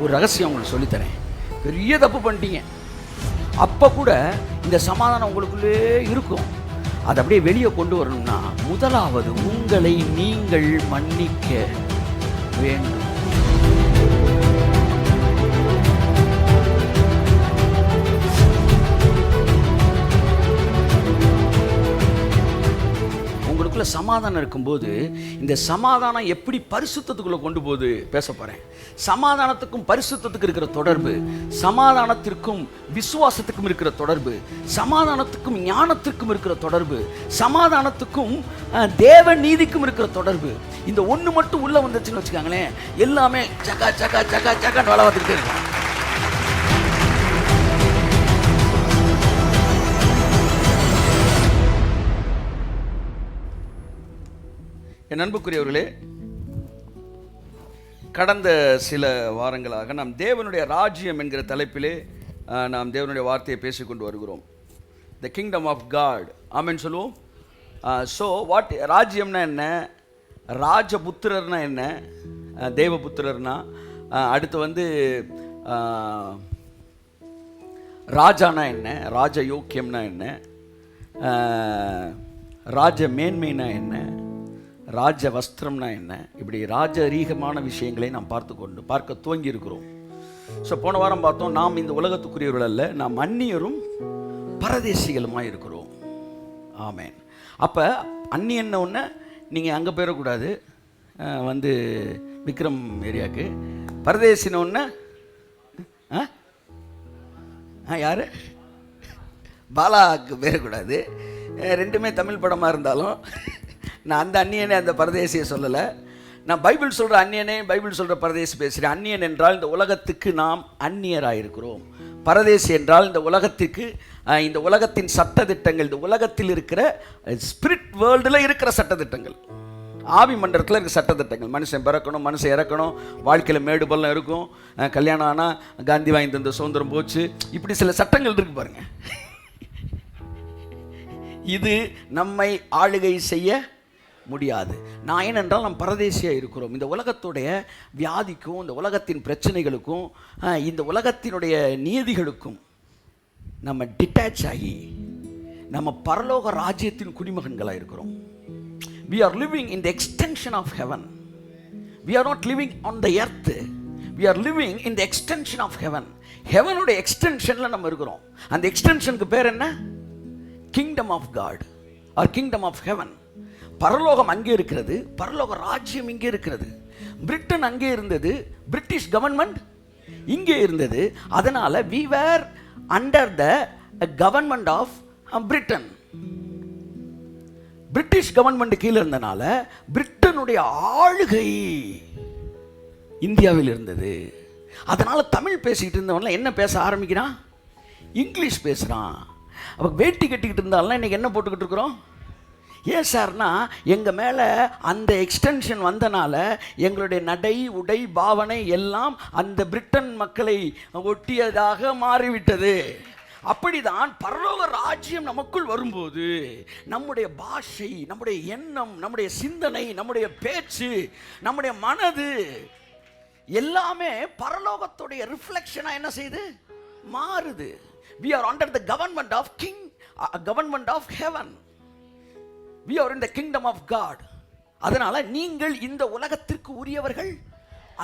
ஒரு ரகசியம் உங்களுக்கு சொல்லித்தரேன். பெரிய தப்பு பண்ணிட்டீங்க, அப்போ கூட இந்த சமாதானம் உங்களுக்குள்ளே இருக்கும். அதை அப்படியே வெளியே கொண்டு வரணும்னா முதலாவது உங்களை நீங்கள் மன்னிக்க வேண்டும். உங்களுக்குள்ள சமாதானம் இருக்கும்போது இந்த சமாதானம் எப்படி பரிசுத்தத்துக்குள்ள கொண்டு போகுது பேச போறேன். சமாதானத்துக்கும் பரிசுத்தத்துக்கு இருக்கிற தொடர்பு, சமாதானத்திற்கும் விசுவாசத்துக்கும் இருக்கிற தொடர்பு, சமாதானத்துக்கும் ஞானத்திற்கும் இருக்கிற தொடர்பு, சமாதானத்துக்கும் தேவ நீதிக்கும் இருக்கிற தொடர்பு. இந்த ஒன்று மட்டும் உள்ள வந்துச்சுன்னு வச்சுக்காங்களேன், எல்லாமே சக்கா சக்கா சக்கா சக்கான்னு வேலை பார்த்துக்கிட்டே இருக்கும். என் அன்புக்குரியவர்களே, கடந்த சில வாரங்களாக நாம் தேவனுடைய ராஜ்யம் என்கிற தலைப்பிலே நாம் தேவனுடைய வார்த்தையை பேசிக்கொண்டு வருகிறோம். The kingdom of God. Amen சொல்லுவோம். ஸோ வாட் ராஜ்யம்னா என்ன, ராஜபுத்திரர்னா என்ன, தேவபுத்திரர்னா, அடுத்து ராஜானா என்ன, ராஜ யோக்கியம்னா என்ன, ராஜ மேன்மைனா என்ன, ராஜ வஸ்திரம்னா என்ன, இப்படி ராஜரீகமான விஷயங்களை நாம் பார்க்க துவங்கி இருக்கிறோம். ஸோ போன வாரம் பார்த்தோம், நாம் இந்த உலகத்துக்குரியவர்கள் அல்ல, நாம் அந்நியரும் பரதேசிகளுமாக இருக்கிறோம். ஆமேன். அப்போ அந்நியன்ன ஒன்று நீங்கள் அங்கே போயிடக்கூடாது, விக்ரம் ஏரியாவுக்கு. பரதேசின ஒன்று யார் பாலாவுக்கு போயிடக்கூடாது. ரெண்டுமே தமிழ் படமாக இருந்தாலும் நான் அந்த அந்நியனே அந்த பரதேசியை சொல்லலை. நான் பைபிள் சொல்கிற அந்நியனே பைபிள் சொல்கிற பரதேசி பேசுகிறேன். அந்நியன் என்றால் இந்த உலகத்துக்கு நாம் அந்நியராக இருக்கிறோம். பரதேசி என்றால் இந்த உலகத்துக்கு, இந்த உலகத்தின் சட்டத்திட்டங்கள், இந்த உலகத்தில் இருக்கிற ஸ்பிரிட் வேர்ல்டில் இருக்கிற சட்டத்திட்டங்கள், ஆவி மண்டலத்தில் இருக்கிற சட்டத்திட்டங்கள். மனுஷன் பிறக்கணும், மனுஷன் இறக்கணும், வாழ்க்கையில் மேடு பள்ளம் இருக்கும், கல்யாணம் ஆனால் காந்தி வாங்கி தந்த சுதந்திரம் போச்சு, இப்படி சில சட்டங்கள் இருக்கு பாருங்க. இது நம்மை ஆளுகை செய்ய முடியாது. நான் ஏனென்றால் நாம் பரதேசியாக இருக்கிறோம். இந்த உலகத்துடைய வியாதிக்கும், இந்த உலகத்தின் பிரச்சனைகளுக்கும், இந்த உலகத்தினுடைய நீதிகளுக்கும் நம்ம டிட்டாச் ஆகி நம்ம பரலோக ராஜ்யத்தின் குடிமகன்களாக இருக்கிறோம். We are living in the extension of heaven. We are not living on the earth. We are living in the extension of heaven. ஹெவனுடைய எக்ஸ்டென்ஷனில் நம்ம இருக்கிறோம். அந்த எக்ஸ்டென்ஷனுக்கு பேர் என்ன? Kingdom of God or kingdom of heaven. பரலோகம் அங்கே இருக்கிறது, பரலோக ராஜ்யம் இங்கே இருக்கிறது. பிரிட்டன் அங்கே இருந்தது, பிரிட்டிஷ் கவர்மெண்ட் இங்கே இருந்தது. அதனால் we were under the government of Britain. British government கீழே இருந்தனால பிரிட்டனுடைய ஆளுகை இந்தியாவில் இருந்தது. அதனால் தமிழ் பேசிக்கிட்டு இருந்தவன்லாம் என்ன பேச ஆரம்பிக்கிறான்? இங்கிலீஷ் பேசுகிறான். அப்போ வேட்டி கட்டிக்கிட்டு இருந்தாலும் இன்றைக்கி என்ன போட்டுக்கிட்டு இருக்கிறோம்? ஏன் சார்னா எங்கள் மேலே அந்த எக்ஸ்டென்ஷன் வந்தனால எங்களுடைய நடை, உடை, பாவனை எல்லாம் அந்த பிரிட்டன் மக்களை ஒட்டியதாக மாறிவிட்டது. அப்படிதான் பரலோக ராஜ்யம் நமக்குள் வரும்போது நம்முடைய பாஷை, நம்முடைய எண்ணம், நம்முடைய சிந்தனை, நம்முடைய பேச்சு, நம்முடைய மனது எல்லாமே பரலோகத்துடைய ரிஃப்ளெக்ஷனா என்ன செய்யுது? மாறுது. We are under the government of government of heaven. We are in the kingdom of God. அதனால நீங்கள் இந்த உலகத்திற்கு உரியவர்கள்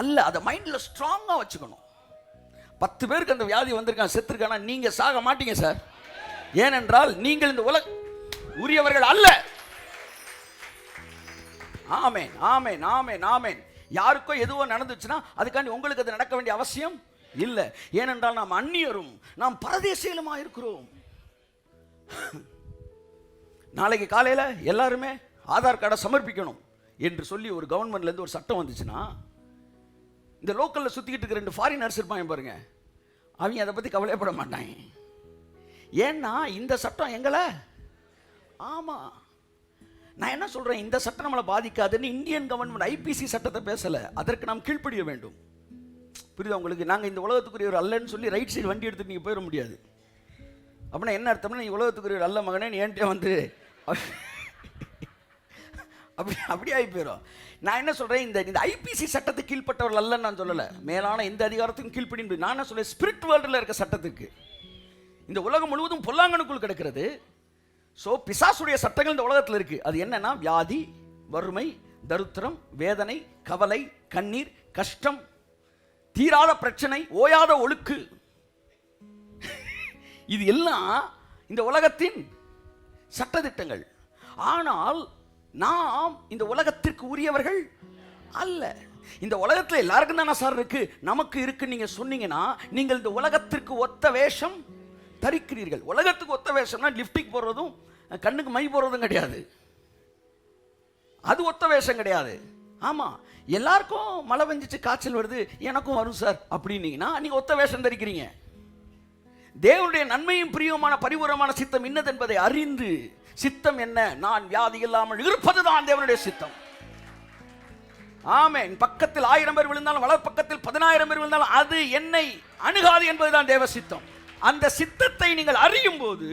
அல்ல. அதை மைண்ட்ல ஸ்ட்ராங்கா வச்சுக்கணும். 10 பேருக்கு அந்த வியாதி வந்திருக்கான், செத்துருக்கானா, நீங்க சாக மாட்டீங்க சார். ஏனென்றால் நீங்கள் இந்த உரியவர்கள் அல்ல. ஆமென், ஆமென், ஆமென், ஆமென். யாருக்கோ எதுவோ நடந்துச்சுன்னா அதுக்காண்டி உங்களுக்கு அது நடக்க வேண்டிய அவசியம் இல்லை. ஏனென்றால் நாம் அந்நியரும் நாம் பரதேசிகளுமாக இருக்கிறோம். நாளைக்கு காலையில் எல்லாருமே ஆதார் கார்டை சமர்ப்பிக்கணும் என்று சொல்லி ஒரு கவர்மெண்ட்லேருந்து ஒரு சட்டம் வந்துச்சுன்னா, இந்த லோக்கலில் சுற்றிக்கிட்டு இருக்க 2 ஃபாரினர்ஸ் இருப்பாங்க பாருங்க, அவங்க அதை பற்றி கவலைப்பட மாட்டாங்க. ஏன்னா இந்த சட்டம் எங்களை, ஆமாம் நான் என்ன சொல்கிறேன், இந்த சட்டம் நம்மளை பாதிக்காதுன்னு இந்தியன் கவர்மெண்ட் ஐபிசி சட்டத்தை பேசலை. அதற்கு நாம் கீழ்ப்படிய வேண்டும். புரியுதா உங்களுக்கு? நாங்கள் இந்த உலகத்துக்குரியவர் அல்லன்னு சொல்லி ரைட் சைடு வண்டி எடுத்துட்டு நீங்கள் போயிட முடியாது. அப்படின்னா என்ன அர்த்தம்னா, நீ உலகத்துக்குரியவர் அல்ல மகனே, நீ ஏன்ட்டே அப்படி ஆகி போயிடும். நான் என்ன சொல்கிறேன், இந்த ஐபிசி சட்டத்துக்கு கீழ்பட்டவர்கள் அல்லன்னு நான் சொல்லலை, மேலான எந்த அதிகாரத்துக்கும் கீழ்ப்படி. நான் என்ன சொல்கிறேன், ஸ்பிரிட் வேர்ல்டில் இருக்க சட்டத்துக்கு. இந்த உலகம் முழுவதும் பொல்லாங்கனுக்குள் கிடக்கிறது. ஸோ பிசாசுடைய சட்டங்கள் இந்த உலகத்தில் இருக்குது. அது என்னன்னா, வியாதி, வறுமை, தரித்திரம், வேதனை, கவலை, கண்ணீர், கஷ்டம், தீராத பிரச்சனை, ஓயாத ஒழுக்கு. இது எல்லாம் இந்த உலகத்தின் சட்டதிட்டங்கள். ஆனால் நாம் இந்த உலகத்திற்கு உரியவர்கள் அல்ல. இந்த உலகத்தில் எல்லாருக்கும் தானே சார் இருக்கு, நமக்கு இருக்கு நீங்க சொன்னீங்கன்னா, நீங்கள் இந்த உலகத்திற்கு ஒத்த வேஷம் தரிக்கிறீர்கள். உலகத்துக்கு ஒத்த வேஷம்னா லிப்டிக் போடுறதும் கண்ணுக்கு மை போடுறதும் கிடையாது. அது ஒத்த வேஷம் கிடையாது. ஆமா, எல்லாருக்கும் மழை பெஞ்சிச்சு, காய்ச்சல் வருது, எனக்கும் வரும் சார் அப்படின்னீங்கன்னா நீங்க ஒத்த வேஷம் தரிக்கிறீங்க. தேவனுடைய நன்மையும் பிரியமான பரிபூரமான சித்தம் இன்னது என்பதை அறிந்து, சித்தம் என்ன, நான் வியாதி இல்லாமல் இருப்பதுதான் தேவனுடைய சித்தம். ஆமென். பக்கத்தில் 1000 பேர் விழுந்தாலும், வலது பக்கத்தில் 10000 பேர் விழுந்தாலும் அது என்னை அணுகாது என்பதுதான் தேவ சித்தம். அந்த சித்தத்தை நீங்கள் அறியும் போது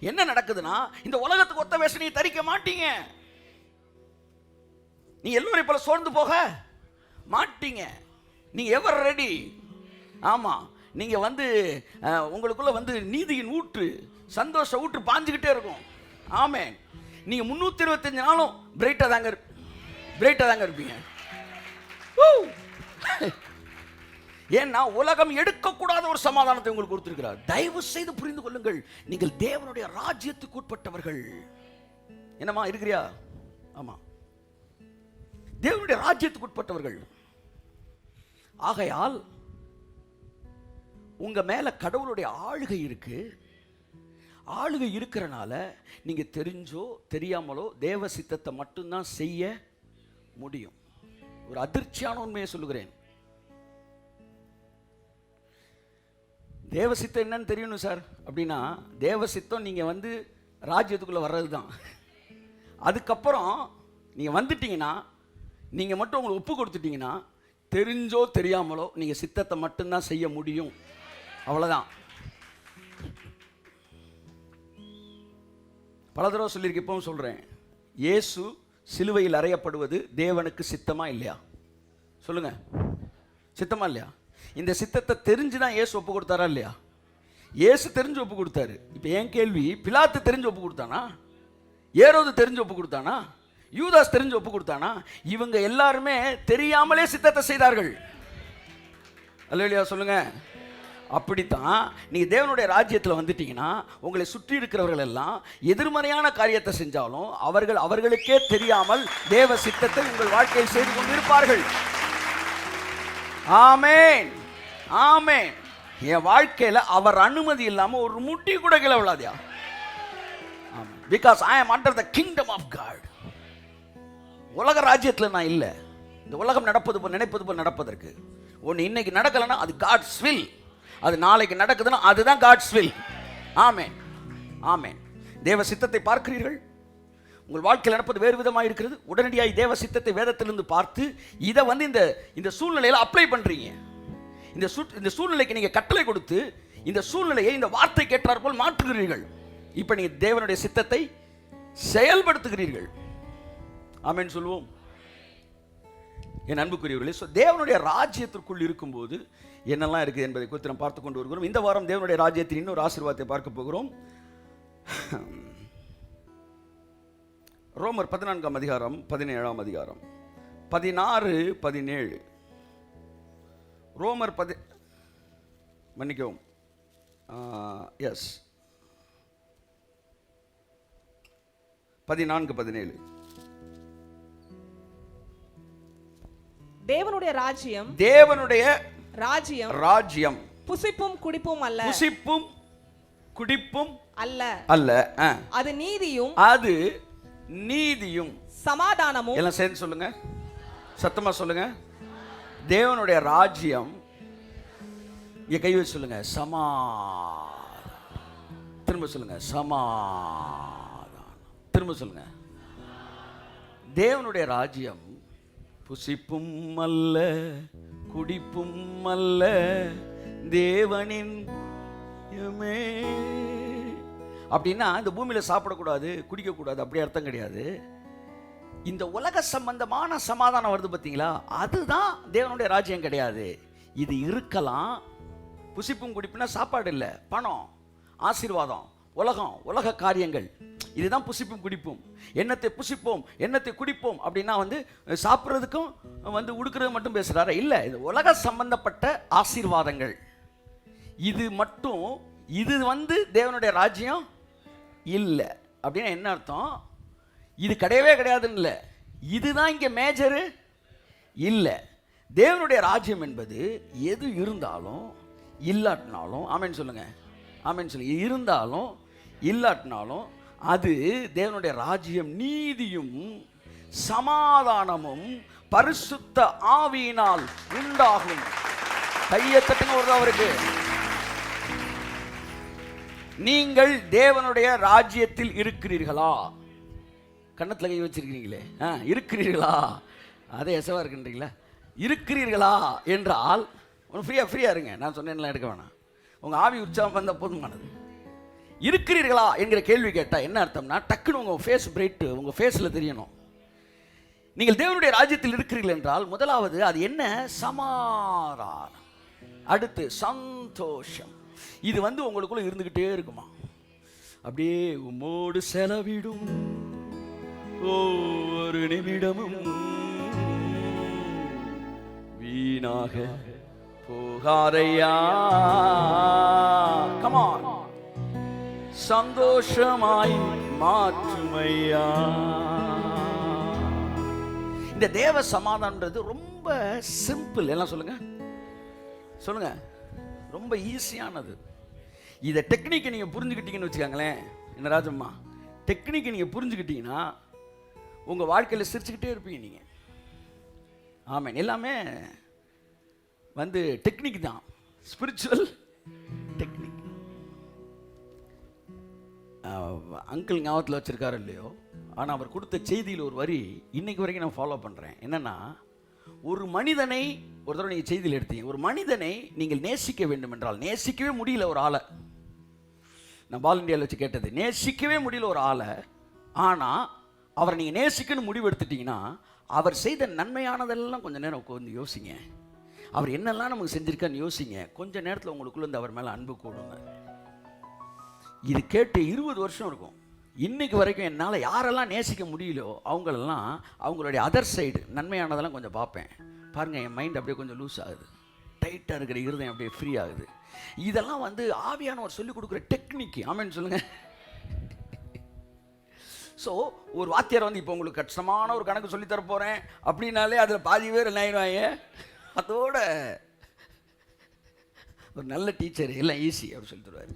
என்ன நடக்குதுன்னா, இந்த உலகத்துக்கு ஒத்த வேஷம் நீ தரிக்க மாட்டீங்க. நீ எல்லோரையும் போல சோர்ந்து போக மாட்டீங்க. நீங்க எவர் ரெடி. ஆமா, நீங்க உங்களுக்குள்ள நீதியின் ஊற்று, சந்தோஷ ஊற்று பாஞ்சுக்கிட்டே இருக்கும். ஆமென். நீங்க 325 நாளும் பிரைட்டா தாங்க இருப்பீங்க. ஏன்னா உலகம் எடுக்கக்கூடாத ஒரு சமாதானத்தை உங்களுக்கு கொடுத்திருக்கிறார். தயவு செய்து புரிந்து கொள்ளுங்கள், நீங்கள் தேவனுடைய ராஜ்யத்துக்கு உட்பட்டவர்கள். என்னமா இருக்கிறியா? ஆமா, தேவனுடைய ராஜ்யத்துக்கு உட்பட்டவர்கள். ஆகையால் உங்க மேல கடவுளுடைய ஆளுகை இருக்கு. ஆளுகை இருக்கிறனால நீங்க தெரிஞ்சோ தெரியாமலோ தேவ சித்தத்தை மட்டும்தான் செய்ய முடியும். ஒரு அதிர்ச்சியான உண்மையை சொல்லுகிறேன். தேவ சித்தம் என்னன்னு தெரியணும் சார் அப்படின்னா, தேவ சித்தம் நீங்க ராஜ்யத்துக்குள்ள வர்றது தான். அதுக்கப்புறம் நீங்க வந்துட்டீங்கன்னா, நீங்க மட்டும் உங்களுக்கு ஒப்பு கொடுத்துட்டீங்கன்னா, தெரிஞ்சோ தெரியாமலோ நீங்க சித்தத்தை மட்டும்தான் செய்ய முடியும். அவ்வளவுதான். பல தடவை சொல்லியிருக்கேன், இப்பவும் சொல்றேன். இயேசு சிலுவையில் அறையப்படுவது தேவனுக்கு சித்தமா இல்லையா? சொல்லுங்க, சித்தமா இல்லையா? இந்த சித்தத்தை தெரிஞ்சுதான் இயேசு ஒப்பு கொடுத்தாரா இல்லையா? இயேசு தெரிஞ்சு ஒப்பு கொடுத்தாரு. இப்ப என் கேள்வி, பிலாத்து தெரிஞ்சு ஒப்பு கொடுத்தானா? ஏரோது தெரிஞ்சு ஒப்பு கொடுத்தானா? யூதாஸ் தெரிஞ்சு ஒப்பு கொடுத்தானா? இவங்க எல்லாருமே தெரியாமலே சித்தத்தை செய்தார்கள். அல்லேலூயா சொல்லுங்க. அப்படித்தான் நீங்க தேவனுடைய ராஜ்யத்தில் வந்துட்டீங்கன்னா, உங்களை சுற்றி இருக்கிறவர்கள் எல்லாம் எதிர்மறையான காரியத்தை செஞ்சாலும் அவர்களுக்கே தெரியாமல் தேவ சித்தத்தை உங்கள் வாழ்க்கையில் செய்து கொண்டிருப்பார்கள். ஆமென், ஆமென். என் வாழ்க்கையில் அவர் அனுமதி இல்லாம ஒரு முட்டி கூட கீழே விழாதியா? Because I am under the kingdom of God. உலக ராஜ்யத்தில் நான் இல்லை. இந்த உலகம் நினைப்பது போல் நடப்பதற்கு ஒன்று இன்னைக்கு நடக்கலைன்னா அது காட்ஸ் வில். அது நாளைக்கு நடக்குதுன்னா அதுதான் காட்ஸ் வில். ஆமென், ஆமென். தேவ சித்தத்தை பார்க்கிறீர்கள், உங்கள் வாழ்க்கையில் நடப்பது வேறு விதமாக இருக்கிறது. உடனடியாக தேவ சித்தத்தை வேதத்திலிருந்து பார்த்து இதை இந்த சூழ்நிலையில் அப்ளை பண்றீங்க. இந்த சூழ்நிலைக்கு நீங்க கட்டளை கொடுத்து இந்த சூழ்நிலையை இந்த வார்த்தை கேட்டார் போல் மாற்றுகிறீர்கள். இப்ப நீங்க தேவனுடைய சித்தத்தை செயல்படுத்துகிறீர்கள். ஆமென் சொல்லுவோம். என் அன்புக்குரியவர்களே, தேவனுடைய ராஜ்யத்திற்குள் இருக்கும்போது என்னெல்லாம் இருக்குது என்பதை குறித்து நாம் பார்த்து கொண்டு வருகிறோம். இந்த வாரம் தேவனுடைய ராஜ்யத்தின் இன்னொரு ஆசீர்வாதத்தை பார்க்க போகிறோம். ரோமர் 14 அதிகாரம் 17 அதிகாரம் 16 17. ரோமர் மன்னிக்கவும், எஸ் 14 17. தேவனுடைய ராஜ்யம் புசிப்பும் குடிப்பும் அல்ல. புசிப்பும் குடிப்பும் அல்ல அல்ல. அது நீதியும் சமாதானமும். எல்லாம் சேர்ந்து சொல்லுங்க, சத்தமா சொல்லுங்க. தேவனுடைய ராஜ்யம், இங்க கை வச்சு சொல்லுங்க, திரும்ப சொல்லுங்க, சமாதானம். திரும்ப சொல்லுங்க, தேவனுடைய ராஜ்யம் புசிப்பும் அல்ல குடிப்பும் அல்ல, தேவனின் அப்படின்னா இந்த பூமியில சாப்பிடக்கூடாது குடிக்கக்கூடாது அப்படி அர்த்தம் கிடையாது. இந்த உலக சம்பந்தமான சமாதானம் வருது பார்த்தீங்களா, அதுதான் தேவனுடைய ராஜ்யம் கிடையாது. இது இருக்கலாம். புசிப்பும் குடிப்புனா சாப்பாடு இல்லை, பணம், ஆசீர்வாதம், உலகம், உலக காரியங்கள். இதுதான் புசிப்பும் குடிப்பும். எண்ணத்தை புசிப்போம், எண்ணத்தை குடிப்போம் அப்படின்னா சாப்பிட்றதுக்கும் உடுக்கிறது மட்டும் பேசுகிறாரு இல்லை. இது உலக சம்பந்தப்பட்ட ஆசீர்வாதங்கள். இது மட்டும், இது தேவனுடைய ராஜ்யம் இல்லை அப்படின்னா என்ன அர்த்தம்? இது கிடையவே கிடையாதுன்னு இல்லை, இதுதான் இங்கே மேஜரு இல்லை. தேவனுடைய ராஜ்யம் என்பது எது இருந்தாலும் இல்லாட்டினாலும், ஆமென் சொல்லுங்க, ஆமென் சொல்லுங்க, இருந்தாலும் இல்லாட்டினாலும் அது தேவனுடைய ராஜ்யம் நீதியும் சமாதானமும் பரிசுத்த ஆவியினால் உண்டாகும். கையை தட்டுங்க ஒரு அவருக்கு. நீங்கள் தேவனுடைய ராஜ்யத்தில் இருக்கிறீர்களா? கண்ணத்தில் கை வச்சிருக்கிறீங்களே, இருக்கிறீர்களா? அதே எசவா இருக்குன்றீங்களா? இருக்கிறீர்களா என்றால் ஃப்ரீயா இருங்க, நான் சொன்னேன்லாம் எடுக்க வேணாம். உங்கள் ஆவி உற்சாகம் வந்த போதுமானது. இருக்கிறீர்களா என்கிற கேள்வி கேட்டால் என்ன அர்த்தம்னா, டக்குன்னு உங்கள் ஃபேஸ் பிரைட்டு உங்கள் ஃபேஸில் தெரியணும். நீங்கள் தேவனுடைய ராஜ்யத்தில் இருக்கிறீர்கள் என்றால் முதலாவது அது என்ன? சமாதானம். அடுத்து சந்தோஷம். இது உங்களுக்குள்ள இருந்துகிட்டே இருக்குமா? அப்படியே உம்மோடு செலவிடும் ஒவ்வொரு நிமிடமும் வீணாக போகாதையா. come on, சந்தோஷமாய் மாற்றுமையா. இந்த தேவ சமாதானம்ன்றது ரொம்ப சிம்பிள். எல்லாம் சொல்லுங்க சொல்லுங்க, ரொம்ப ஈஸியானது. இதை டெக்னிக்கை நீங்கள் புரிஞ்சுக்கிட்டீங்கன்னு வச்சுக்காங்களேன், என்ன ராஜம்மா, டெக்னிக்கை நீங்கள் புரிஞ்சுக்கிட்டீங்கன்னா உங்கள் வாழ்க்கையில் சிரிச்சுக்கிட்டே இருப்பீங்க நீங்கள். ஆமாம், எல்லாமே டெக்னிக் தான், ஸ்பிரிச்சுவல் டெக்னிக். அங்கிள் ஞாபகத்தில் வச்சுருக்காரு இல்லையோ, ஆனால் அவர் கொடுத்த செய்தியில் ஒரு வரி இன்னைக்கு வரைக்கும் நான் ஃபாலோ பண்ணுறேன். என்னென்னா, ஒரு மனிதனை ஒரு தடவை நீங்கள் செய்தியில் எடுத்தீங்க, ஒரு மனிதனை நீங்கள் நேசிக்க வேண்டும் என்றால், நேசிக்கவே முடியல ஒரு ஆளை, நான் பால் இண்டியாவில் வச்சு கேட்டது, நேசிக்கவே முடியல ஒரு ஆளை, ஆனால் அவரை நீங்கள் நேசிக்கணும்னு முடிவு எடுத்துட்டிங்கன்னா அவர் செய்த நன்மையானதெல்லாம் கொஞ்சம் நேரம் உட்காந்து யோசிங்க. அவர் என்னெல்லாம் நமக்கு செஞ்சுருக்கான்னு யோசிங்க. கொஞ்சம் நேரத்தில் உங்களுக்குள்ள அவர் மேலே அன்பு கூடுங்க. இது கேட்டு 20 வருஷம் இருக்கும். இன்னைக்கு வரைக்கும் என்னால் யாரெல்லாம் நேசிக்க முடியலையோ அவங்களெல்லாம் அவங்களுடைய அதர் சைடு நன்மையானதெல்லாம் கொஞ்சம் பார்ப்பேன். பாருங்கள், என் மைண்ட் அப்படியே கொஞ்சம் லூஸ் ஆகுது, டைட்டாக இருக்கிற இருதயம் அப்படியே ஃப்ரீ ஆகுது. இதெல்லாம் ஆவியானவர் சொல்லிக் கொடுக்குற டெக்னிக். ஆமென் சொல்லுங்கள். ஸோ ஒரு வாத்தியார் இப்போ உங்களுக்கு கஷ்டமான ஒரு கணக்கு சொல்லித்தர போகிறேன் அப்படின்னாலே அதில் பாதி பேர் என்ன ஆயிடுவாங்க, அதோட ஒரு நல்ல டீச்சர் எல்லாம் ஈஸி அவர் சொல்லி தருவார்.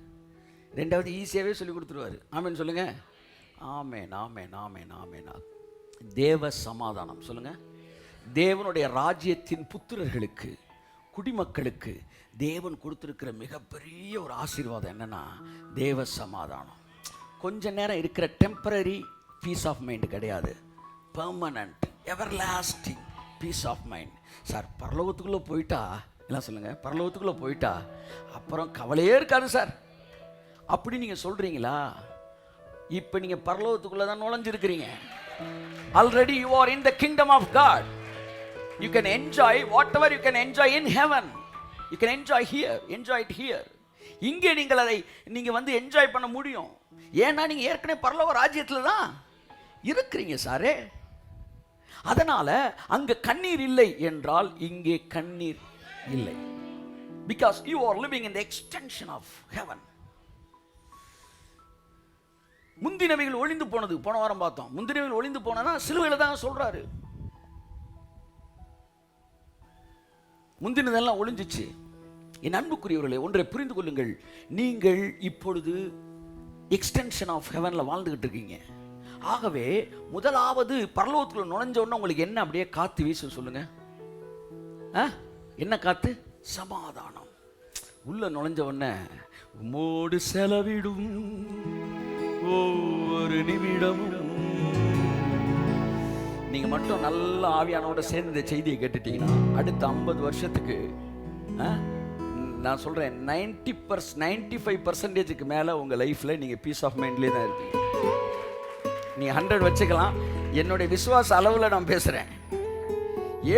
ரெண்டாவது ஈஸியாகவே சொல்லி கொடுத்துருவார். ஆமேன் சொல்லுங்கள். ஆமேன் ஆமேன் ஆமேன் ஆமேன். தேவ சமாதானம் சொல்லுங்கள். தேவனுடைய ராஜ்யத்தின் புத்திரர்களுக்கு, குடிமக்களுக்கு தேவன் கொடுத்துருக்கிற மிகப்பெரிய ஒரு ஆசீர்வாதம் என்னென்னா தேவ சமாதானம். கொஞ்ச நேரம் இருக்கிற டெம்பரரி பீஸ் ஆஃப் மைண்ட் கிடையாது, permanent everlasting peace of mind. Sir பரலோகத்துக்குள்ளே போயிட்டா, எல்லாம் சொல்லுங்கள், பரலோகத்துக்குள்ளே போயிட்டா அப்புறம் கவலையே இருக்காது சார் அப்படி நீங்கள் சொல்கிறீங்களா? இப்போ நீங்கள் பரலோகத்துக்குள்ளே தான் நுழைஞ்சிருக்கிறீங்க. Already you are in the kingdom of God. You can enjoy whatever you can enjoy in heaven. You can enjoy here, enjoy it here. இங்கே நீங்கள் அதை நீங்கள் என்ஜாய் பண்ண முடியும். ஏன்னா நீங்கள் ஏற்கனவே பரலோக ராஜ்யத்தில் தான் இருக்கிறீங்க சாரே. அதனால அங்கே கண்ணீர் இல்லை என்றால் இங்கே கண்ணீர் இல்லை. Because you are living in the extension of heaven. முந்தினவைகள் ஒளிந்து போனது போன வாரம் பார்த்தோம். முந்தினவைகள் ஒளிந்து போனா சிலுவையில் தான் சொல்றாரு. முந்தினதெல்லாம் ஒளிஞ்சிச்சு. என் அன்புக்குரியவர்களே, ஒன்றை புரிந்து கொள்ளுங்கள். நீங்கள் இப்பொழுது எக்ஸ்டென்ஷன் ஆஃப் ஹெவன்ல வாழ்ந்துகிட்டு இருக்கீங்க. ஆகவே முதலாவது பரலோகத்துக்குள்ள நுழைஞ்ச உடனே உங்களுக்கு என்ன அப்படியே காத்து வீசு சொல்லுங்க. என்ன காத்து? சமாதானம். உள்ள நுழைஞ்ச உடனே உம்மோடு செலவிடும் ஒவ்வொரு நிமிடமும். நீங்க மட்டும் நல்ல ஆவியானோட சேர்ந்து இந்த செய்தியை கேட்டுட்டீங்கன்னா அடுத்த 50 வருஷத்துக்கு நான் சொல்றேன் 95% மேல உங்க லைஃப்ல நீங்க பீஸ் ஆஃப் மைண்ட்லேயே தான் இருப்பீங்க. நீ 100 வச்சுக்கலாம். என்னுடைய விசுவாச அளவில் நான் பேசுகிறேன்.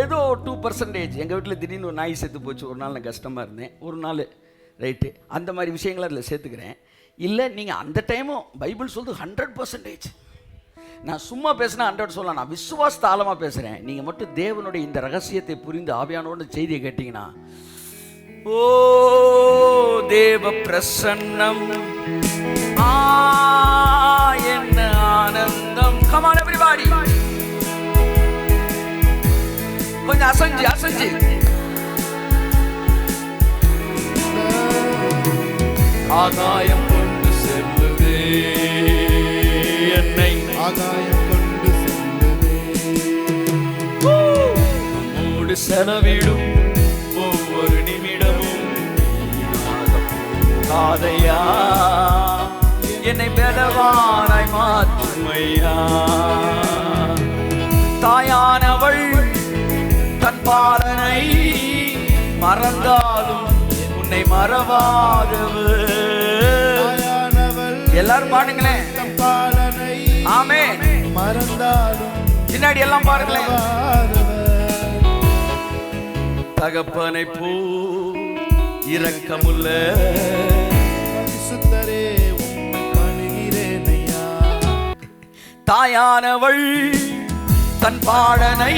ஏதோ 2%. எங்கள் வீட்டில் திடீர்னு ஒரு நாய் செத்து போச்சு. ஒரு நாள் நான் கஷ்டமாக இருந்தேன். ஒரு நாள் ரைட்டு, அந்த மாதிரி விஷயங்களை அதில் சேர்த்துக்கிறேன். இல்லை நீங்கள் அந்த டைமும் பைபிள் சொல்லுது 100%. நான் சும்மா பேசினா 100 சொல்லலாம். நான் விசுவாசத்தை ஆழமாக பேசுகிறேன். நீங்கள் மட்டும் தேவனுடைய இந்த ரகசியத்தை புரிந்து ஆவியானோட செய்தியை கேட்டிங்கன்னா, ஓ தேவ பிரசன்னம், என்ன ஆனந்தம். Come on everybody, கொஞ்சம் அசைஞ்சு ஆகாயம் கொண்டு செல்லுதே என்னை, ஆகாயம் கொண்டு செல்லுதே. நம்மோடு செலவிடும் ஒவ்வொரு நிமிடமும் காதையா என்னை பலவானாய் மாற்றுமையா. தாயானவள் தன் பாலனை மறந்தாலும் உன்னை மறவாதவள். எல்லாரும் பாடுங்களேன். பாலனை ஆமென். மறந்தாலும் பின்னாடி எல்லாம் பாருங்களேன். தகப்பனை போ இரக்கமுள்ள பரிசுத்தரே உம்மை பணிகிறேன் ஐயா. தாயானவள் தன் பாடனை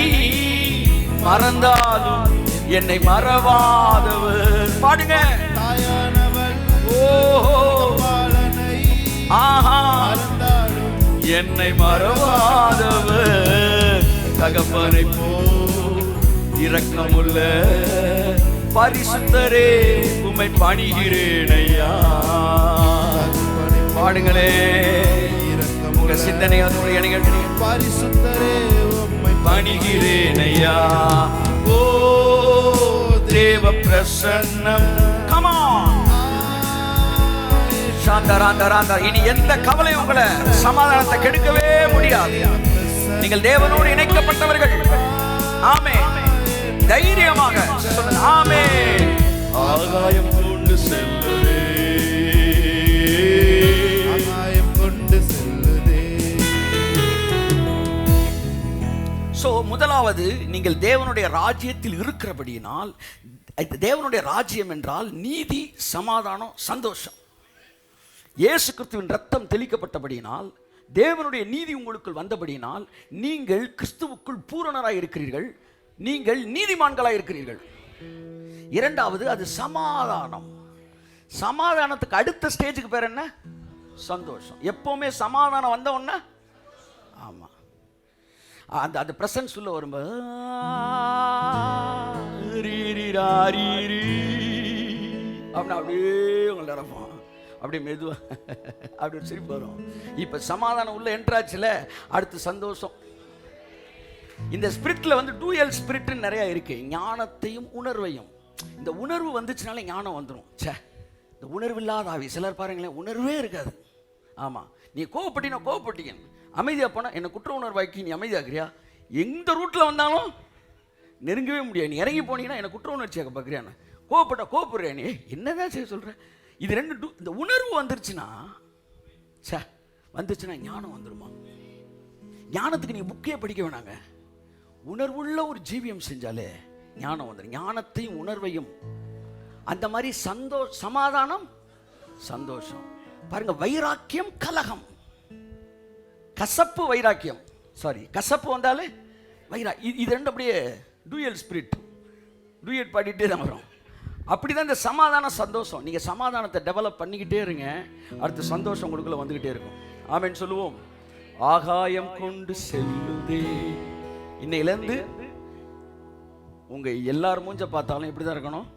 மறந்தாலும் என்னை மறவாதவள். பாடுங்க. தாயானவள் ஓஹோ பாலனை ஆஹா மறந்தாலும் என்னை மறவாதவள். தகப்பனை போ இரக்கமுள்ள பரிசுத்தரே உம்மை பணிகிறேன் ஐயா. பாடுங்களே. உங்க சிந்தனை அதோட இணைகள். பரிசுத்தரே உம்மை பணிகிறேன் ஐயா. ஓ தேவ பிரசன்னம். Come on. சாந்தராந்தராந்த. இனி எந்த கவலை உங்களை சமாதானத்தை கெடுக்கவே முடியாது. நீங்கள் தேவனோடு இணைக்கப்பட்டவர்கள். ஆமென். தைரியமாக சொல்லுங்க. ஆமென். ஆகாயம் கொண்டு செல்லுதே, ஆகாயம் கொண்டு செல்லுதே. சோ முதலாவது, நீங்கள் தேவனுடைய ராஜ்யத்தில் இருக்கிறபடியினால், தேவனுடைய ராஜ்யம் என்றால் நீதி, சமாதானம், சந்தோஷம். இயேசு கிறிஸ்துவின் ரத்தம் தெளிக்கப்பட்டபடியினால், தேவனுடைய நீதி உங்களுக்குள் வந்தபடியினால், நீங்கள் கிறிஸ்துவுக்குள் பூரணராய் இருக்கிறீர்கள். நீங்கள் நீதிமான்களாய் இருக்கிறீர்கள். இரண்டாவது, அது சமாதானம். சமாதானத்துக்கு அடுத்த ஸ்டேஜுக்கு பேர் என்ன? சந்தோஷம். எப்பவுமே சமாதானம் வந்த உடனே, ஆமா, அந்த பிரசன்ஸ் உள்ள வரும்போது அப்படியே உங்களை நிரப்போம். அப்படியே மெதுவா அப்படி சிரிப்பு வரும். இப்ப சமாதானம் உள்ள என்ட்ராச்சுல, அடுத்து சந்தோஷம். இந்த ஸ்பிரிட்ல வந்து டூயல் ஸ்பிரிட் நிறைய இருக்கு. ஞானத்தையும் உணர்வையும். இந்த உணர்வு வந்துச்சுனாலே ஞானம் வந்துடும். சே, இந்த உணர்வு இல்லாத ஆவி. சிலர் பாருங்களேன், உணர்வே இருக்காது. ஆமா, நீ கோவப்பட்டினா கோவப்பட்டீங்க, அமைதியா போனா என்ன குற்ற உணர்வாக்கி நீ அமைதியாக்குறியா? எந்த ரூட்ல வந்தாலும் நெருங்கவே முடியாது. நீ இறங்கி போனீங்கன்னா என்ன குற்ற உணர்ச்சியாக பார்க்குறியான்னு, கோவப்பட்டா கோவப்படுறியா நீ, என்னதான் செய்ய சொல்ற? இது ரெண்டு இந்த உணர்வு வந்துருச்சுன்னா, சே வந்துச்சுன்னா ஞானம் வந்துருமா? ஞானத்துக்கு நீ புக்கே படிக்க வேணாங்க. உணர்வுள்ள ஒரு ஜீவியம் செஞ்சாலே ஞானம் வந்துடும். ஞானத்தையும் உணர்வையும், அந்த மாதிரி சமாதானம், சந்தோஷம். பாருங்க, வைராக்கியம், கலகம், கசப்பு, வைராக்கியம், சாரி கசப்பு வந்தாலே இது ரெண்டு அப்படியே டூயல் ஸ்பிரிட், டூயட் பாடிட்டே தான் வரும். அப்படிதான் இந்த சமாதான, சந்தோஷம். நீங்க சமாதானத்தை டெவலப் பண்ணிக்கிட்டே இருங்க, அடுத்த சந்தோஷம் உங்களுக்குள்ள வந்துகிட்டே இருக்கும். ஆமென் சொல்லுவோம். ஆகாயம் கொண்டு செல்லுதே. இன்னையிலேருந்து உங்க எல்லார் மூஞ்ச பார்த்தாலும் இப்படி தான் இருக்கணும்.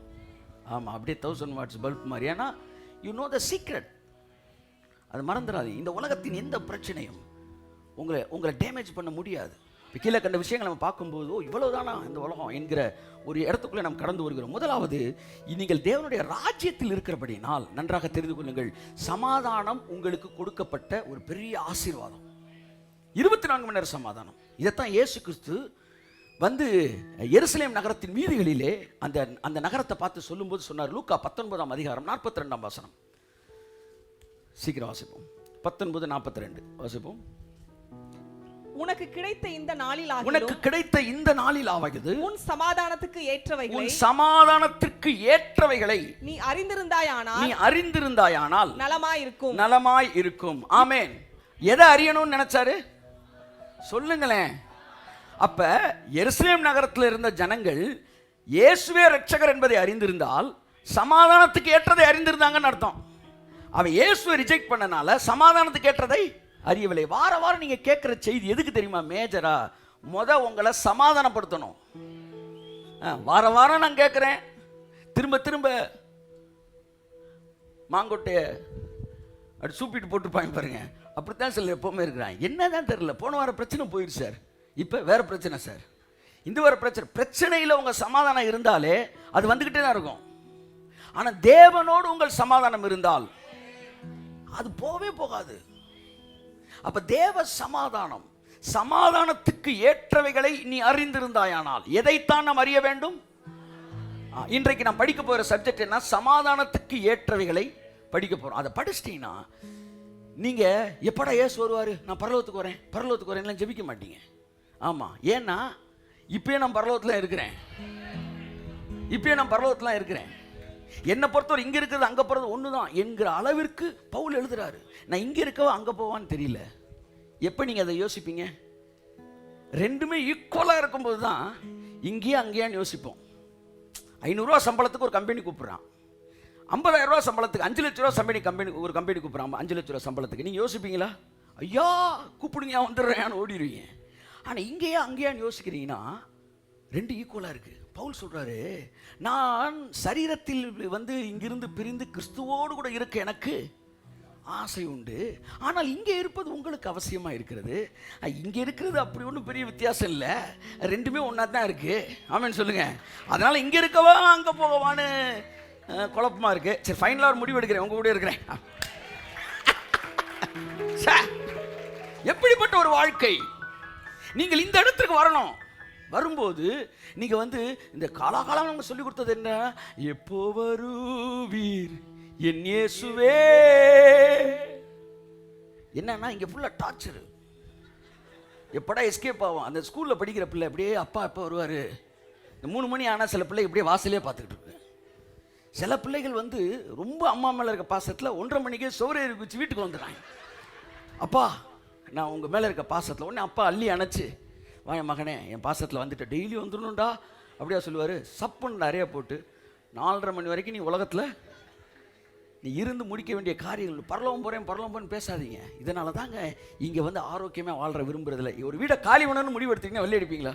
ஆமா, அப்படியே 1000 வாட்ஸ் பல்ப் மாதிரி. ஏன்னா யூ நோ த சீக்ரெட். அது மறந்துடாது. இந்த உலகத்தின் எந்த பிரச்சனையும் உங்களை டேமேஜ் பண்ண முடியாது. இப்போ கீழே கண்ட விஷயங்களை நம்ம பார்க்கும்போது, ஓ இவ்வளவுதானா இந்த உலகம் என்கிற ஒரு இடத்துக்குள்ளே நாம் கடந்து வருகிறோம். முதலாவது, நீங்கள் தேவனுடைய ராஜ்யத்தில் இருக்கிறபடினால் நன்றாக தெரிந்து கொள்ளுங்கள், சமாதானம் உங்களுக்கு கொடுக்கப்பட்ட ஒரு பெரிய ஆசீர்வாதம். 24 மணி நேர சமாதானம். இதைத்தான் இயேசு கிறிஸ்து வந்து எருசலேம் நகரத்தின் வீதிகளிலே அந்த நகரத்தை பார்த்து சொல்லும்போது சொன்னார். லூக்கா 19ஆம் அதிகாரம் 42ஆம் வசனம். சீக்கிரம் வாசிப்போம். 19:42 வாசிப்போம். உனக்கு கிடைத்த இந்த நாளில் உனக்கு கிடைத்த இந்த நாளில் ஆவது உன் சமாதானத்துக்கு ஏற்றவைகளை உன் சமாதானத்திற்கு ஏற்றவைகளை நீ அறிந்திருந்தாயானால் நலமாய் இருக்கும். ஆமென். எதை அறியணும்னு நினைச்சாரு சொல்லுங்களேன். அப்ப எருசலேம் நகரத்தில் இருந்த ஜனங்கள் இயேசுவே ரட்சகர் என்பதை அறிந்திருந்தால் சமாதானத்துக்கு ஏற்றதை அறிந்திருந்தாங்கன்னு அர்த்தம். அவன் இயேசுவை ரிஜெக்ட் பண்ணனால சமாதானத்துக்கு ஏற்றதை அறியவில்லை. வார வாரம் நீங்க கேட்கிற செய்தி எதுக்கு தெரியுமா? மேஜரா உங்களை சமாதானப்படுத்தணும். வார வாரம் நான் கேட்கிறேன், திரும்ப திரும்ப மாங்கொட்டைய அப்படி சூப்பிட்டு போட்டுருப்பாங்க பாருங்க. அப்படித்தான் சில எப்பவுமே இருக்கிறான். என்னதான் தெரியல, போன வாரம் பிரச்சனை போயிடுச்சு சார், இப்போ வேற பிரச்சனை சார், இந்த வார பிரச்சனையில் உங்க சமாதானம் இருந்தாலே அது வந்துகிட்டே தான் இருக்கும். ஆனா தேவனோடு உங்கள் சமாதானம் இருந்தால் அது போகவே போகாது. அப்ப தேவ சமாதானம், சமாதானத்துக்கு ஏற்றவைகளை நீ அறிந்திருந்தாயானால், எதைத்தான் நாம் அறிய வேண்டும்? இன்றைக்கு நான் படிக்க போகிற சப்ஜெக்ட் என்ன? சமாதானத்துக்கு ஏற்றவைகளை படிக்க போறோம். அதை படிச்சிட்டீங்கன்னா நீங்க எப்படா இயேசு வருவாரு, நான் பரலோகத்துக்கு வரேன் ஜெபிக்க மாட்டீங்க. ஆமா, ஏன்னா இப்பயே நான் பரலோகத்துல இருக்கிறேன். என்னை பொறுத்தவரை இங்க இருக்கிறது அங்க போறது ஒண்ணுதான் என்கிற அளவிற்கு பவுல் எழுதுறாரு. நான் இங்க இருக்கவா அங்க போவான்னு தெரியல. எப்ப நீங்க அதை யோசிப்பீங்க? ரெண்டுமே ஈக்குவலா இருக்கும்போது தான் இங்கேயே அங்கேயான்னு யோசிப்போம். 500 ரூபா சம்பளத்துக்கு ஒரு கம்பெனி கூப்பிடுறான், 50,000 ரூபா சம்பளத்துக்கு 5 லட்ச ரூபா ஒரு கம்பெனி கூப்பிடுறான் 5 லட்ச ரூபா சம்பளத்துக்கு. நீங்க யோசிப்பீங்களா? ஐயா கூப்பிடுங்க வந்துடுறேன் ஓடிடுவீங்க. ஆனா இங்கேயே அங்கேயான்னு யோசிக்கிறீங்கன்னா ரெண்டு ஈக்குவலா இருக்கு. பவுல் சொல்றாரு, நான் சரீரத்தில் இங்கிருந்து பிரிந்து கிறிஸ்துவோடு கூட இருக்க எனக்கு ஆசை உண்டு, ஆனால் இங்கே இருப்பது உங்களுக்கு அவசியமா இருக்கிறது. இங்க இருக்கிறது அப்படி ஒன்றும் பெரிய வித்தியாசம் இல்லை, ரெண்டுமே ஒன்னா தான் இருக்கு. ஆமென் சொல்லுங்க. அதனால இங்க இருக்கவா அங்க போகவான்னு குழப்பமா இருக்கு. சரி, ஃபைனலா ஒரு முடிவு எடுக்கிறேன், உங்க கூட இருக்கிறேன். எப்படிப்பட்ட ஒரு வாழ்க்கை! நீங்கள் இந்த இடத்துக்கு வரணும். வரும்போது நீங்க இந்த காலாகாலம் நம்ம சொல்லி கொடுத்தது என்ன? எப்போ வருவீர் என் இயேசுவே. என்னன்னா இங்க ஃபுல்லா டார்ச்சர். எப்படா எஸ்கேப் ஆகும்? அந்த ஸ்கூல்ல படிக்கிற பிள்ளை அப்படியே அப்பா எப்போ வருவாரு. இந்த 3 மணி ஆனா சில பிள்ளை இப்படியே வாசலே பார்த்துக்கிட்டு இருக்கு. சில பிள்ளைகள் ரொம்ப அம்மா மேல இருக்க பாசத்துல 1:30 மணிக்கே சோறு வச்சு வீட்டுக்கு வந்துடுறாங்க. அப்பா நான் உங்க மேல இருக்க பாசத்துல. உடனே அப்பா அள்ளி அணைச்சு, வாங்க மகனே என் பாசத்தில் வந்துட்டு டெய்லி வந்துடணும்டா அப்படியா சொல்லுவார். சப்புன்னு நிறைய போட்டு 4:30 மணி வரைக்கும் நீ உலகத்தில் நீ இருந்து முடிக்க வேண்டிய காரியங்கள். பரலோகம் போகிறேன் பேசாதீங்க. இதனால தாங்க இங்கே ஆரோக்கியமாக வாழ்கிற விரும்புறதில்ல. ஒரு வீடை காலி பண்ணணும்னு முடிவு எடுத்தீங்கன்னா வெளியே எடுப்பீங்களா?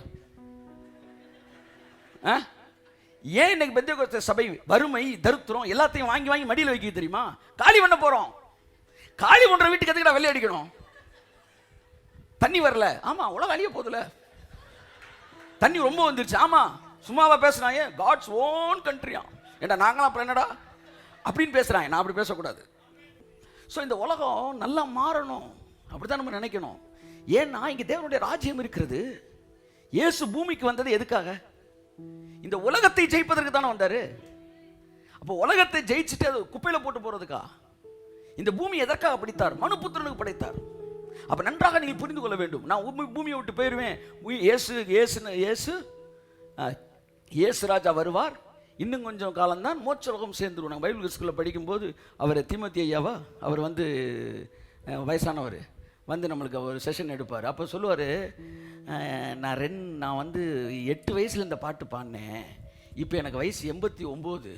ஏன் இன்னைக்கு பெந்தேகோஸ்தே சபை வறுமை தரித்திரம் எல்லாத்தையும் வாங்கி வாங்கி மடியில் வைக்க தெரியுமா? காலி பண்ண போகிறோம். காலி பண்ணுற வீட்டுக்கு எதுக்குடா வெளியே அடிக்கணும்? தண்ணி வரல, ஆமா உலகம் அழிய போதுல. தண்ணி ரொம்ப வந்துருச்சு, ஆமா சும்மாவா பேசுறாங்க? காட்ஸ் ஓன் கண்ட்ரியா. ஏண்டா நாங்களாம் அப்புறம் என்னடா அப்படின்னு பேசுறாங்க. நான் அப்படி பேசக்கூடாது. ஸோ இந்த உலகம் நல்லா மாறணும், அப்படிதான் நம்ம நினைக்கணும். ஏன்னா இங்க தேவனுடைய ராஜ்யம் இருக்கிறது. இயேசு பூமிக்கு வந்தது எதுக்காக? இந்த உலகத்தை ஜெயிப்பதற்கு தானே வந்தாரு. அப்போ உலகத்தை ஜெயிச்சுட்டு அது குப்பையில போட்டு போறதுக்கா? இந்த பூமி எதற்காக படைத்தார்? மனுபுத்திரனுக்கு படைத்தார். அப்ப நன்றாக நீங்கள் புரிந்து கொள்ள வேண்டும். நான் பூமியை விட்டு போயிருவேன், இயேசு ராஜா வருவார், இன்னும் கொஞ்சம் காலம்தான் மோட்சலோகம் சேர்ந்துருவோம். நாங்கள் பைபிள் ஸ்கூலில் படிக்கும்போது அவர் தீமோத்தி ஐயாவா, அவர் வயசானவர் நம்மளுக்கு ஒரு செஷன் எடுப்பார். அப்போ சொல்லுவார், நான் 8 வயசில் இந்த பாட்டு பாடினேன், இப்போ எனக்கு வயசு 89.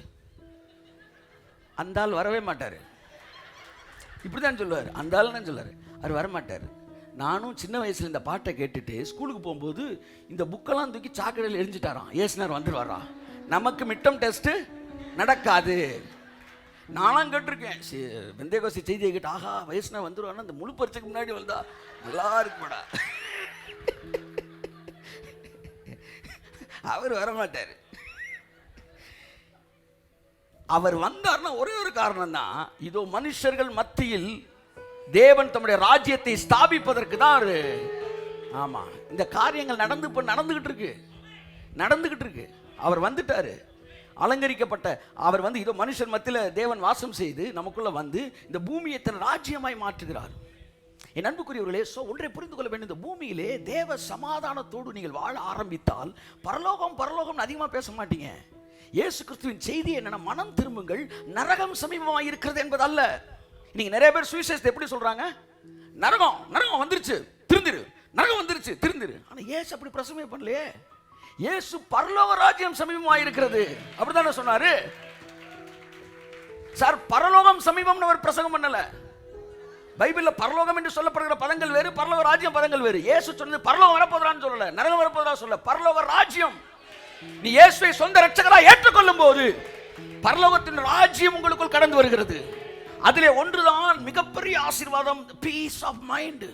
அந்த ஆள் வரவே மாட்டார். இப்படி தான் சொல்லுவார். அந்த ஆள் தான் சொல்லுவார், அவர் வரமாட்டார். நானும் சின்ன வயசில் இந்த பாட்டை கேட்டுட்டு ஸ்கூலுக்கு போகும்போது இந்த புக்கெல்லாம் தூக்கி சாக்கடையில் எரிஞ்சிட்டாராம். ஏசுனார் வந்துடுவாரா? நமக்கு மிட்டம் டெஸ்ட்டு நடக்காது. நானும் கேட்டிருக்கேன். பெந்தேகோஸ்தே செய்தியை கேட்டு, ஆஹா வயசுனா வந்துடுவானா, இந்த முழு பரிச்சைக்கு முன்னாடி வந்தா நல்லா இருக்குமாடா. அவர் வரமாட்டார். அவர் வந்தார்னா ஒரே ஒரு காரணம் தான், இதோ மனுஷர்கள் மத்தியில் தேவன் தம்முடைய ராஜ்யத்தை ஸ்தாபிப்பதற்கு தான். ஆமா, இந்த காரியங்கள் நடந்துகிட்டு இருக்கு. அவர் வந்துட்டாரு, அலங்கரிக்கப்பட்ட அவர் இதோ மனுஷன் மத்தியில் தேவன் வாசம் செய்து நமக்குள்ள இந்த பூமியை தன் ராஜ்யமாய் மாற்றுகிறார். என் அன்புக்குரியவர்களே, ஒன்றை புரிந்து கொள்ள வேண்டும். இந்த பூமியிலே தேவ சமாதானத்தோடு நீங்கள் வாழ ஆரம்பித்தால் பரலோகம் பரலோகம் அதிகமாக பேச மாட்டீங்க. இயேசு கிறிஸ்துவின் செய்தி என்னன்னா, மனம் திரும்புங்கள், நரகம் சமீபமாக இருக்கிறது என்பது அல்ல. நீங்க நிறைய பேர் சுவிசேஷத்தை எப்படி சொல்றாங்க? நரகம் நரகம் வந்துருச்சு திருந்திரு, நரகம் வந்துருச்சு திருந்திரு. ஆனா இயேசு அப்படி பிரசங்கமே பண்ணலையே. இயேசு பரலோக ராஜ்யம் சமீபமாக இருக்கிறது அப்படித்தானே சொன்னாரு. சார், பரலோகம் சமீபம்னு அவர் பிரசங்கம் பண்ணல. பைபிள்ல பரலோகம் என்று சொல்லப்படுகிற பதங்கள் வேறு, பரலோக ராஜ்யம் பதங்கள் வேறு. இயேசு சொன்னது பரலோகம் வரப்போறான்னு சொல்லல, நரகம் வரப்போறா சொல்ல, பரலோக ராஜ்யம். நீ இயேசுவை சொந்த இரட்சகராக ஏற்றுக்கொள்ளும் போது பரலோகத்தின் ராஜ்யம் உங்களுக்குள் கடந்து வருகிறது. அதிலே ஒன்றுதான் மிகப்பெரிய ஆசீர்வாதம், பீஸ் ஆஃப் மைண்ட்.